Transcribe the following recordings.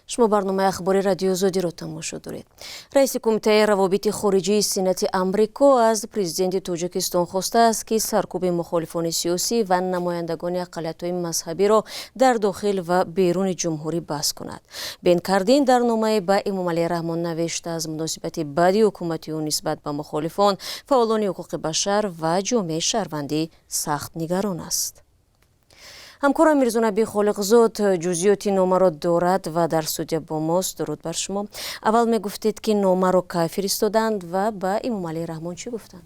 شما برنامه اخباری رادیو زودی رو تماشا دارید. رئیس کمیته روابط خارجی سنت آمریکا از پرزیدنت تاجیکستان خواسته است که سرکوب مخالفان سیاسی و نمایندگان اقلیت‌های مذهبی را در داخل و بیرون جمهوری بحث کند. بن کاردین در نامه به امام علی رحمان نوشته از مناسبت بدی حکومت او نسبت به مخالفان، فعالان حقوق بشر و جامعه شهروندی سخت نگران است. همکارم میرزا نبی خالقزاد جزئیات نامه را دارد و در استودیو با ماست. درود بر شما. اول میگفتید که نامه را کی فرستادند و به امام علی رحمان چی گفتند؟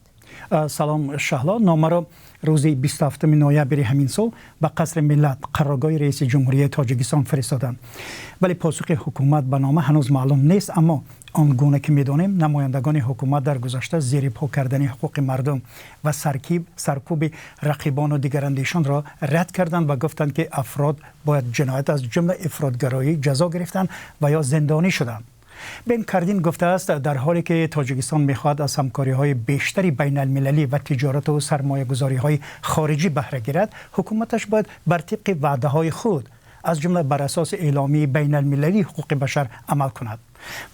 سلام شهلا. نامه را روز 27 نوامبر همین سال به قصر ملت قرارگاه رئیس جمهوری تاجیکستان فرستادند، ولی پاسخ حکومت به نامه هنوز معلوم نیست. اما آنگونه که می‌دانیم نمایندگان حکومت در گذشته زیر پا کردن حقوق مردم و سرکوب رقیبان و دیگر اندیشان را رد کردند و گفتند که افراد باید جنایت از جمله افراطگرایی جزا گرفتند و یا زندانی شدند. بن کاردین گفته است در حالی که تاجیکستان می‌خواهد از همکاری‌های بیشتری بین المللی و تجارت و سرمایه‌گذاری‌های خارجی بهره گیرد، حکومتش باید بر طبق وعده‌های خود از جمله بر اساس اعلامیه بین المللی حقوق بشر عمل کند.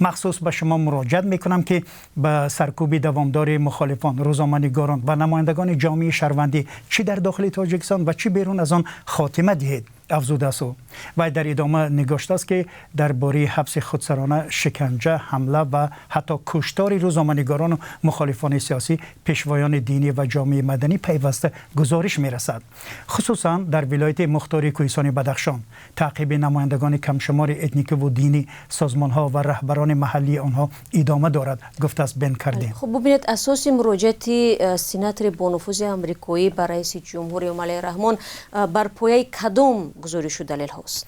مخصوص به شما مراجعه میکنم که به سرکوب دوامدار مخالفان، روزنامه‌نگاران و نمایندگان جامعه شهروندی چی در داخل تاجیکستان و چی بیرون از آن خاتمه دهید افزوده است. و در ادامه نگاشته است که درباره حبس خودسرانه، شکنجه، حمله و حتی کشتار روزنامه‌نگاران و مخالفان سیاسی، پیشوایان دینی و جامعه مدنی پیوسته گزارش میرسد. خصوصا در ولایت مختار کوهستان بدخشان تعقیب نمایندگان کمشمار اتنیک و دینی، سازمان‌ها و رهبران محلی آنها ادامه دارد، گفته است بن کاردین. خب ببینید، اساس مراجعت سناتور با نفوذ آمریکایی برای رئیس جمهوری امام علی رحمان بر پایه کدام گزارش و دلیل هاست؟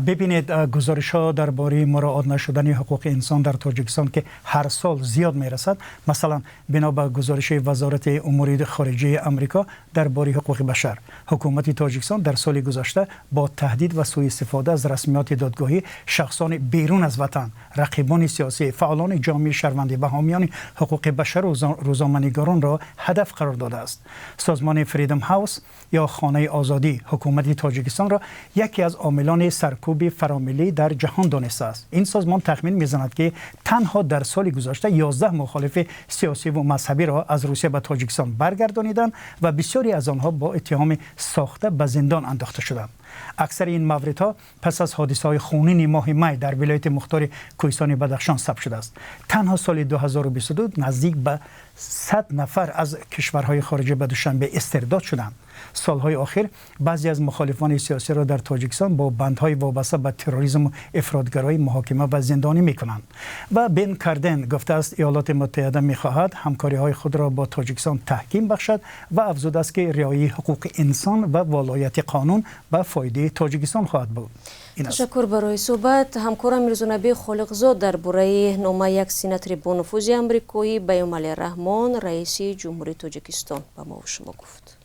ببینید، گزارش ها درباره مراعات نشدن حقوق انسان در تاجیکستان که هر سال زیاد میرسد، مثلا بنا به گزارش وزارت امور خارجه آمریکا درباره حقوق بشر، حکومت تاجیکستان در سال گذشته با تهدید و سوء استفاده از رسمیات دادگاهی شخصان بیرون از وطن، رقیبان سیاسی، فعالان جامعه شهروندی و حامیان حقوق بشر و روزنامه‌نگاران را هدف قرار داده است. سازمان فریدم هاوس یا خانه آزادی حکومت تاجیکستان را یکی از عاملان سرکوب فراملی در جهان دانسته است. این سازمان تخمین میزند که تنها در سال گذشته 11 مخالف سیاسی و مذهبی را از روسیه به تاجیکستان برگردانیدند و بسیاری از آنها با اتهام ساخته به زندان انداخته شدند. اکثر این موردها پس از حادثه‌های خونین ماه می در ولایت مختار کوهستان بدخشان ثبت شده است. تنها سال 2022 نزدیک به 100 نفر از کشورهای خارجی به دوشنبه استرداد شدند. سالهای آخر بعضی از مخالفان سیاسی را در تاجیکستان با بندهای وابسته به تروریسم و افراطگرایی محاکمه و زندانی می‌کنند. و بن کاردین گفته است ایالات متحده می‌خواهد همکاری‌های خود را با تاجیکستان تحکیم بخشد و افزوده است که رعایت حقوق انسان و ولایت قانون به فایده تاجیکستان خواهد بود. تشکر برای صحبت. همکارم میرزا نبی خالقزاد درباره نامه یک سناتور با نفوذ آمریکایی به امام علی رحمان رئیس جمهوری تاجیکستان به ما و شما گفت.